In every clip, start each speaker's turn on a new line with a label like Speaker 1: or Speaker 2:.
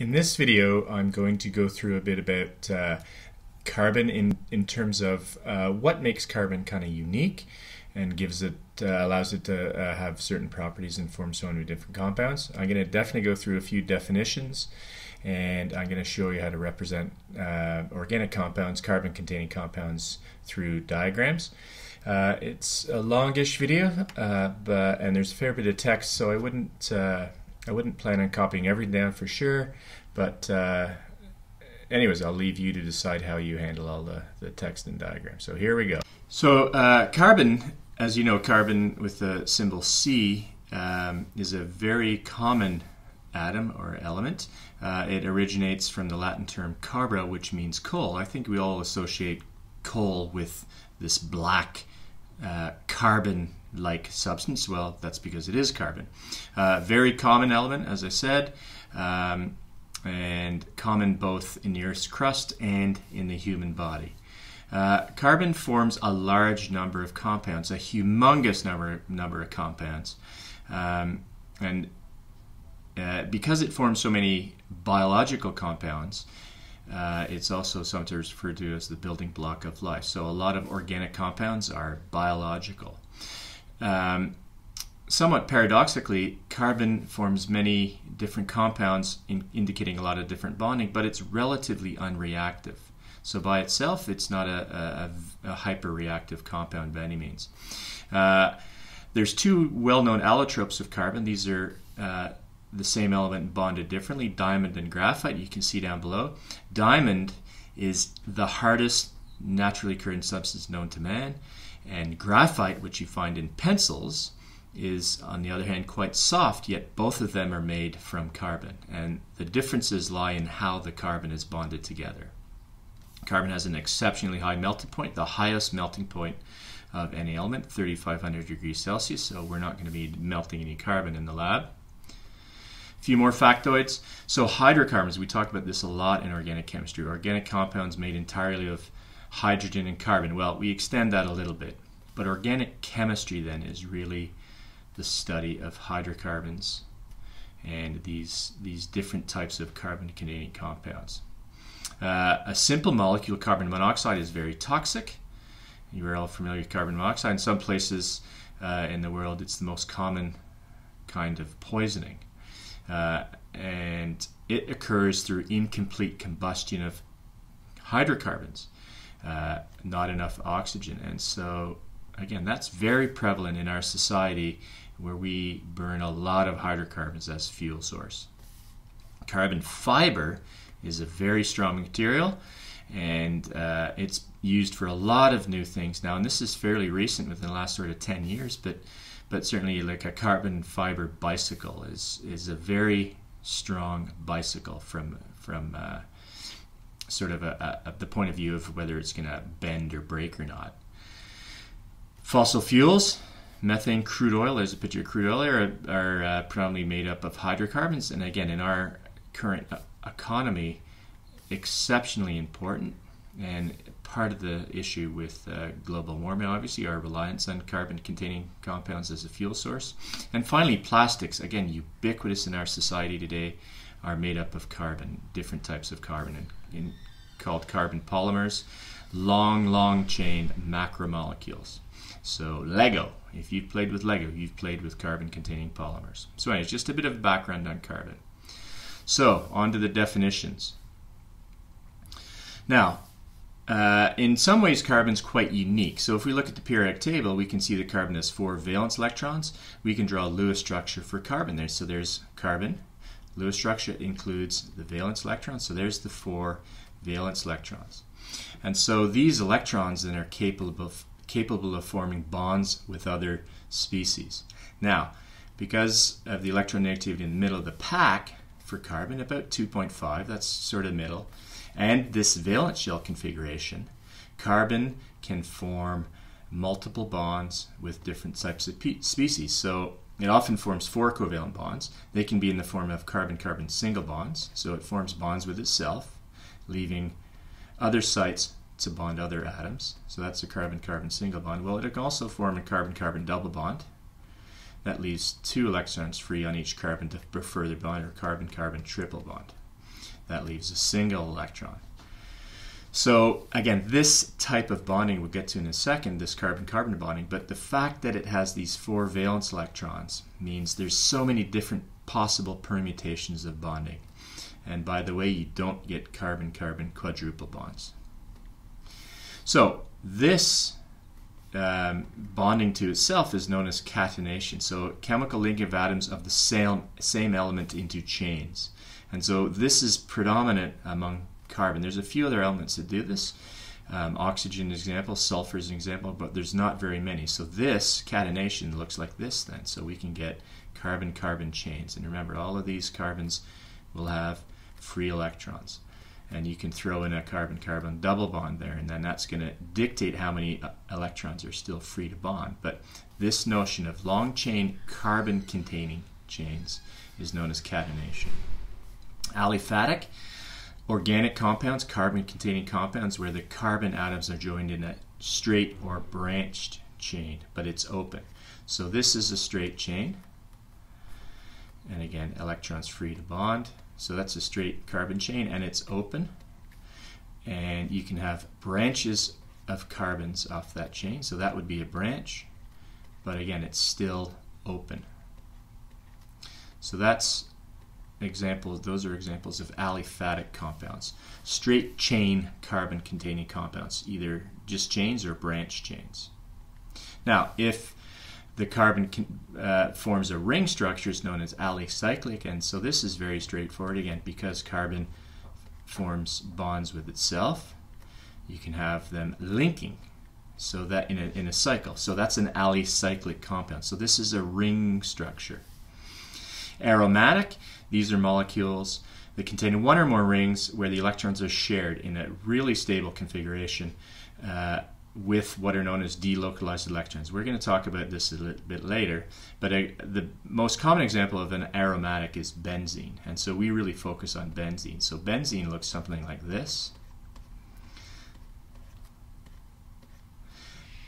Speaker 1: In this video, I'm going to go through a bit about carbon in terms of what makes carbon kind of unique and gives it allows it to have certain properties and form so many different compounds. I'm going to definitely go through a few definitions, and I'm going to show you how to represent organic compounds, carbon-containing compounds, through diagrams. It's a longish video, and there's a fair bit of text, so I wouldn't plan on copying everything down for sure, but anyways, I'll leave you to decide how you handle all the text and diagrams. So here we go. So carbon, as you know, carbon with the symbol C is a very common atom or element. It originates from the Latin term carbra, which means coal. I think we all associate coal with this black carbon-like substance. Well, that's because it is carbon. Very common element, as I said, and common both in the Earth's crust and in the human body. Carbon forms a large number of compounds, a humongous number of compounds, and because it forms so many biological compounds, it's also sometimes referred to as the building block of life. So a lot of organic compounds are biological. Somewhat paradoxically, carbon forms many different compounds indicating a lot of different bonding, but it's relatively unreactive. So by itself, it's not a hyperreactive compound by any means. There's two well-known allotropes of carbon. These are the same element bonded differently, diamond and graphite. You can see down below. Diamond is the hardest naturally occurring substance known to man, and graphite, which you find in pencils, is on the other hand quite soft, yet both of them are made from carbon, and the differences lie in how the carbon is bonded together. Carbon has an exceptionally high melting point, the highest melting point of any element, 3,500 degrees Celsius, so we're not going to be melting any carbon in the lab. A few more factoids. So hydrocarbons, we talked about this a lot in organic chemistry. Organic compounds made entirely of hydrogen and carbon. Well, we extend that a little bit, but organic chemistry then is really the study of hydrocarbons and these different types of carbon-containing compounds. A simple molecule, carbon monoxide, is very toxic. You are all familiar with carbon monoxide. In some places in the world, it's the most common kind of poisoning. And it occurs through incomplete combustion of hydrocarbons, not enough oxygen. And so, again, that's very prevalent in our society, where we burn a lot of hydrocarbons as fuel source. Carbon fiber is a very strong material, and it's used for a lot of new things now, and this is fairly recent within the last sort of 10 years, but certainly like a carbon fiber bicycle is a very strong bicycle from sort of the point of view of whether it's going to bend or break or not. Fossil fuels, methane, crude oil, there's a picture of crude oil, are predominantly made up of hydrocarbons, and again, in our current economy, exceptionally important, and part of the issue with global warming, obviously, our reliance on carbon-containing compounds as a fuel source. And finally, plastics, again, ubiquitous in our society today, are made up of carbon, different types of carbon, called carbon polymers, long chain macromolecules. So Lego, if you've played with Lego, you've played with carbon-containing polymers. So anyways, just a bit of background on carbon. So, on to the definitions. Now, in some ways, carbon's quite unique. So if we look at the periodic table, we can see that carbon has 4 valence electrons. We can draw a Lewis structure for carbon there. So there's carbon. Lewis structure includes the valence electrons. So there's the 4 valence electrons. And so these electrons then are capable of forming bonds with other species. Now, because of the electronegativity in the middle of the pack for carbon, about 2.5, that's sort of middle, and this valence shell configuration, carbon can form multiple bonds with different types of species. So it often forms 4 covalent bonds. They can be in the form of carbon-carbon single bonds, so it forms bonds with itself, leaving other sites to bond other atoms. So that's a carbon-carbon single bond. Well, it can also form a carbon-carbon double bond. That leaves 2 electrons free on each carbon to further bond, or carbon-carbon triple bond. that leaves a single electron. So again, this type of bonding we'll get to in a second, this carbon-carbon bonding, but the fact that it has these 4 valence electrons means there's so many different possible permutations of bonding. And by the way, you don't get carbon-carbon quadruple bonds. So this bonding to itself is known as catenation. So chemical linking of atoms of the same element into chains. And so this is predominant among carbon. There's a few other elements that do this. Oxygen is an example, sulfur is an example, but there's not very many. So this catenation looks like this then. So we can get carbon-carbon chains. And remember, all of these carbons will have free electrons. And you can throw in a carbon-carbon double bond there, and then that's going to dictate how many electrons are still free to bond. But this notion of long chain carbon-containing chains is known as catenation. Aliphatic, organic compounds, carbon-containing compounds, where the carbon atoms are joined in a straight or branched chain, but it's open. So this is a straight chain, and again, electrons free to bond. So that's a straight carbon chain, and it's open. And you can have branches of carbons off that chain, so that would be a branch, but again, it's still open. So that's examples. Those are examples of aliphatic compounds. Straight chain carbon-containing compounds, either just chains or branch chains. Now, if the carbon forms a ring structure, it's known as alicyclic, and so this is very straightforward again, because carbon forms bonds with itself. You can have them linking, so that in a cycle. So that's an alicyclic compound. So this is a ring structure. Aromatic, these are molecules that contain one or more rings where the electrons are shared in a really stable configuration with what are known as delocalized electrons. We're going to talk about this a little bit later, but the most common example of an aromatic is benzene, and so we really focus on benzene. So benzene looks something like this,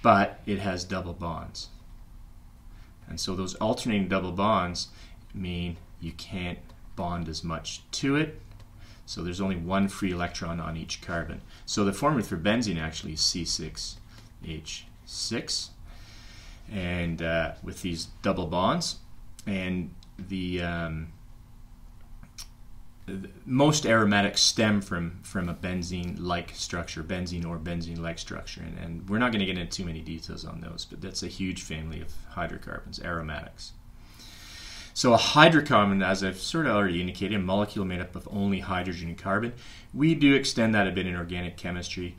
Speaker 1: but it has double bonds. And so those alternating double bonds mean you can't bond as much to it. So there's only one free electron on each carbon. So the formula for benzene actually is C6H6, and with these double bonds. And the most aromatics stem from a benzene-like structure, benzene or benzene-like structure. And we're not going to get into too many details on those, but that's a huge family of hydrocarbons, aromatics. So a hydrocarbon, as I've sort of already indicated, a molecule made up of only hydrogen and carbon. We do extend that a bit in organic chemistry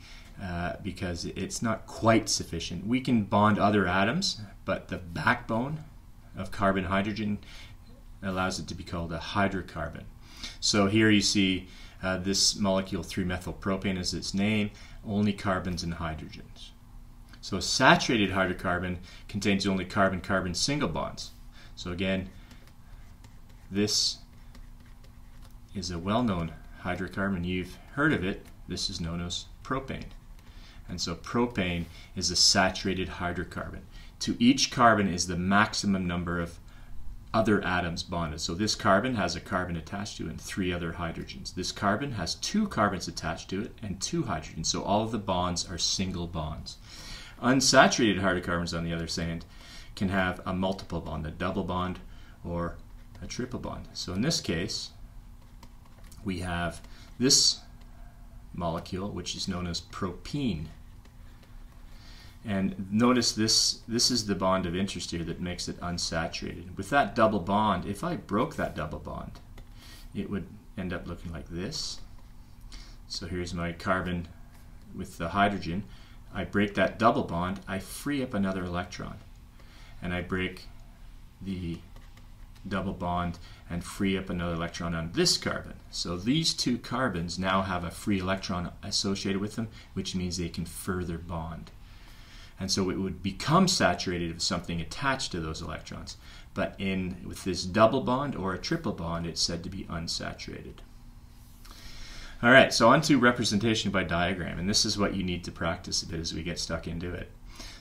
Speaker 1: because it's not quite sufficient. We can bond other atoms, but the backbone of carbon-hydrogen allows it to be called a hydrocarbon. So here you see this molecule 3-methylpropane is its name, only carbons and hydrogens. So a saturated hydrocarbon contains only carbon-carbon single bonds. So again, this is a well-known hydrocarbon. You've heard of it. This is known as propane. And so propane is a saturated hydrocarbon. To each carbon is the maximum number of other atoms bonded. So this carbon has a carbon attached to it and 3 other hydrogens. This carbon has 2 carbons attached to it and 2 hydrogens. So all of the bonds are single bonds. Unsaturated hydrocarbons, on the other hand, can have a multiple bond, a double bond, or a triple bond. So in this case, we have this molecule, which is known as propene. And notice this is the bond of interest here that makes it unsaturated. With that double bond, if I broke that double bond, it would end up looking like this. So here's my carbon with the hydrogen. I break that double bond, I free up another electron. And I break the double bond and free up another electron on this carbon. So these 2 carbons now have a free electron associated with them, which means they can further bond. And so it would become saturated if something attached to those electrons. But with this double bond or a triple bond, it's said to be unsaturated. All right, so on to representation by diagram. And this is what you need to practice a bit as we get stuck into it.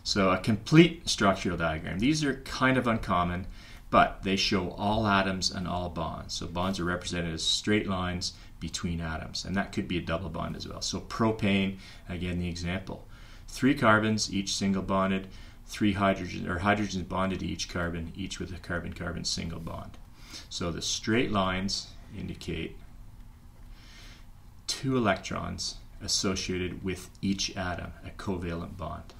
Speaker 1: So a complete structural diagram. These are kind of uncommon, but they show all atoms and all bonds. So bonds are represented as straight lines between atoms, and that could be a double bond as well. So propane, again the example, 3 carbons, each single bonded, 3 hydrogens bonded to each carbon, each with a carbon-carbon single bond. So the straight lines indicate 2 electrons associated with each atom, a covalent bond.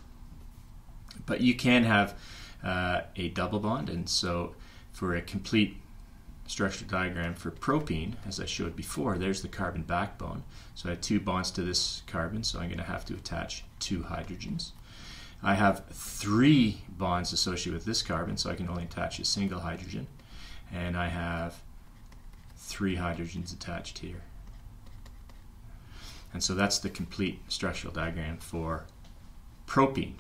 Speaker 1: But you can have a double bond, and so for a complete structural diagram for propene, as I showed before, there's the carbon backbone. So I have 2 bonds to this carbon, so I'm going to have to attach 2 hydrogens. I have 3 bonds associated with this carbon, so I can only attach a single hydrogen. And I have 3 hydrogens attached here. And so that's the complete structural diagram for propene,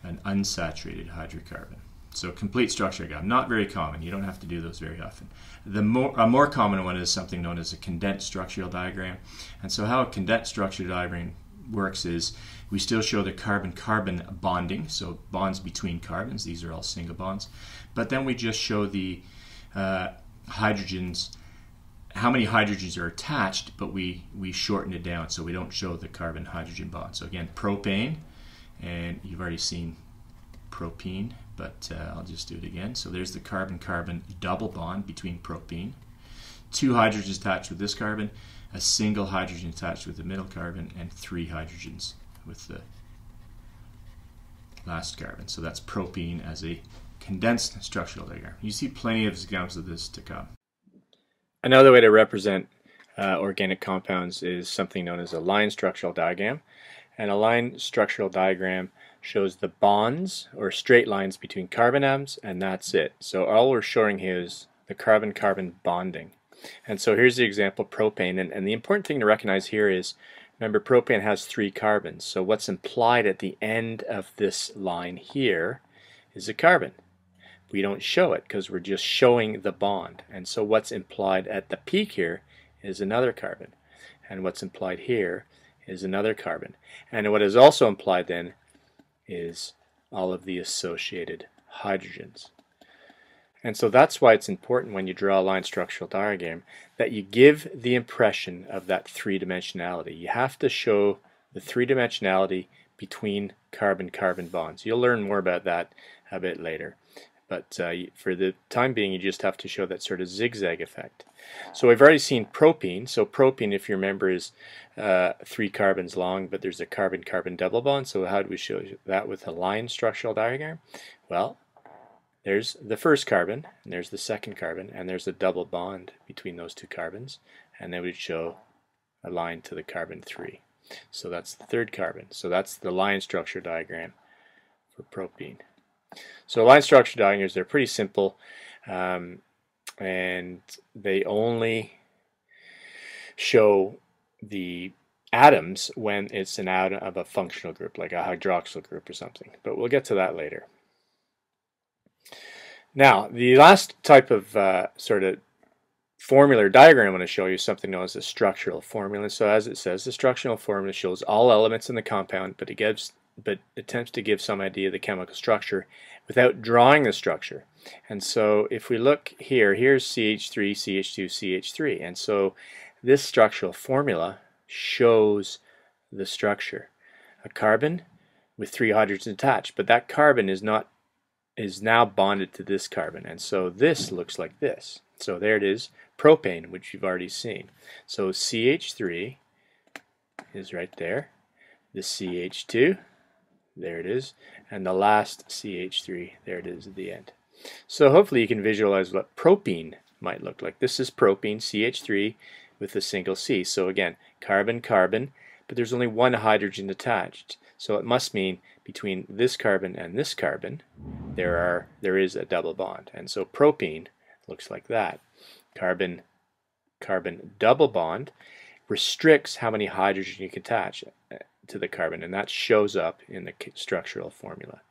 Speaker 1: an unsaturated hydrocarbon. So complete structure diagram, not very common. You don't have to do those very often. A more common one is something known as a condensed structural diagram. And so how a condensed structural diagram works is we still show the carbon-carbon bonding, so bonds between carbons. These are all single bonds. But then we just show the hydrogens, how many hydrogens are attached, but we shorten it down, so we don't show the carbon-hydrogen bond. So again, propane, and you've already seen propene, but I'll just do it again. So there's the carbon-carbon double bond between propene. 2 hydrogens attached with this carbon, a single hydrogen attached with the middle carbon, and 3 hydrogens with the last carbon. So that's propene as a condensed structural diagram. You see plenty of examples of this to come.
Speaker 2: Another way to represent organic compounds is something known as a line structural diagram. And a line structural diagram shows the bonds or straight lines between carbon atoms, and that's it. So all we're showing here is the carbon-carbon bonding. And so here's the example, propane, and the important thing to recognize here is, remember, propane has 3 carbons, so what's implied at the end of this line here is a carbon. We don't show it because we're just showing the bond, and so what's implied at the peak here is another carbon, and what's implied here is another carbon. And what is also implied then is all of the associated hydrogens. And so that's why it's important when you draw a line structural diagram that you give the impression of that 3-dimensionality. You have to show the 3-dimensionality between carbon-carbon bonds. You'll learn more about that a bit later. But for the time being, you just have to show that sort of zigzag effect. So we've already seen propene. So propene, if you remember, is 3 carbons long, but there's a carbon-carbon double bond. So how do we show that with a line structural diagram? Well, there's the first carbon, and there's the second carbon, and there's a double bond between those 2 carbons, and then we'd show a line to the carbon 3. So that's the third carbon. So that's the line structure diagram for propene. So line structure diagrams, they're pretty simple, and they only show the atoms when it's an atom of a functional group, like a hydroxyl group or something. But we'll get to that later. Now, the last type of sort of formula or diagram I want to show you is something known as a structural formula. So as it says, the structural formula shows all elements in the compound, but attempts to give some idea of the chemical structure without drawing the structure. And so if we look here, here's CH3, CH2, CH3. And so this structural formula shows the structure. A carbon with 3 hydrogens attached, but that carbon is now bonded to this carbon, and so this looks like this. So there it is, propane, which you've already seen. So CH3 is right there, the CH2, there it is, and the last CH3, there it is at the end. So hopefully you can visualize what propene might look like. This is propene, CH3 with a single C. So again, carbon-carbon, but there's only 1 hydrogen attached. So it must mean between this carbon and this carbon, there is a double bond. And so propene looks like that. Carbon-carbon double bond restricts how many hydrogen you can attach to the carbon, and that shows up in the structural formula.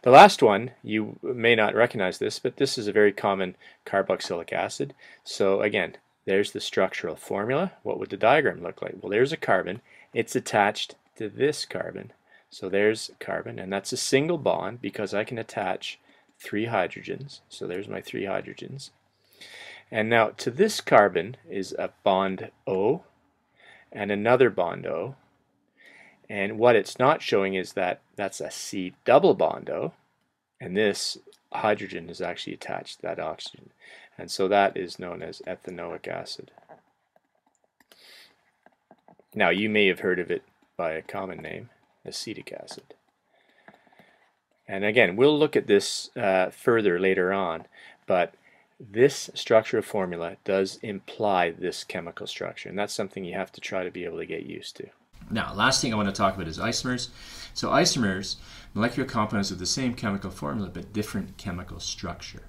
Speaker 2: The last one, you may not recognize this, but this is a very common carboxylic acid. So again, there's the structural formula. What would the diagram look like? Well, there's a carbon. It's attached to this carbon. So there's carbon, and that's a single bond because I can attach 3 hydrogens. So there's my 3 hydrogens. And now to this carbon is a bond O and another bond O. And what it's not showing is that that's a C double bond O, and this hydrogen is actually attached to that oxygen. And so that is known as ethanoic acid. Now you may have heard of it by a common name, acetic acid. And again, we'll look at this further later on, but this structural formula does imply this chemical structure, and that's something you have to try to be able to get used to.
Speaker 1: Now, last thing I want to talk about is isomers. So isomers, molecular compounds with the same chemical formula but different chemical structure.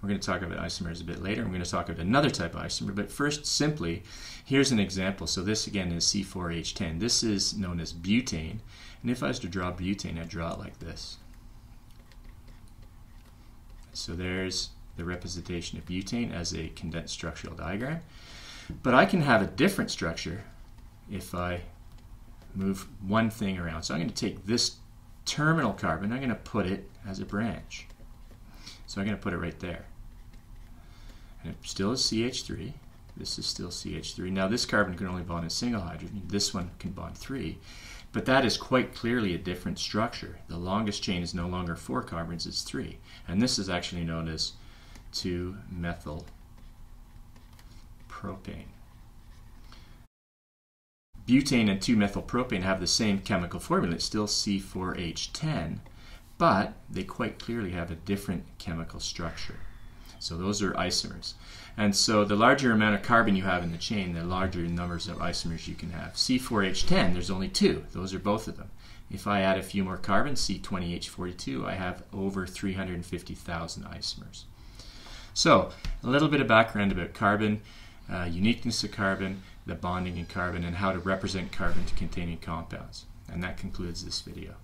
Speaker 1: We're going to talk about isomers a bit later. We're going to talk about another type of isomer, but first, simply, here's an example. So this again is C4H10. This is known as butane, and if I was to draw butane, I'd draw it like this. So there's the representation of butane as a condensed structural diagram. But I can have a different structure if I move one thing around. So I'm going to take this terminal carbon, I'm going to put it as a branch. So I'm going to put it right there. And it still is CH3. This is still CH3. Now this carbon can only bond a single hydrogen. This one can bond 3. But that is quite clearly a different structure. The longest chain is no longer 4 carbons, it's 3. And this is actually known as 2-methyl propane. Butane and 2-methyl propane have the same chemical formula. It's still C4H10, but they quite clearly have a different chemical structure. So those are isomers. And so the larger amount of carbon you have in the chain, the larger numbers of isomers you can have. C4H10, there's only 2. Those are both of them. If I add a few more carbons, C20H42, I have over 350,000 isomers. So a little bit of background about carbon, uniqueness of carbon, the bonding in carbon, and how to represent carbon to containing compounds. And that concludes this video.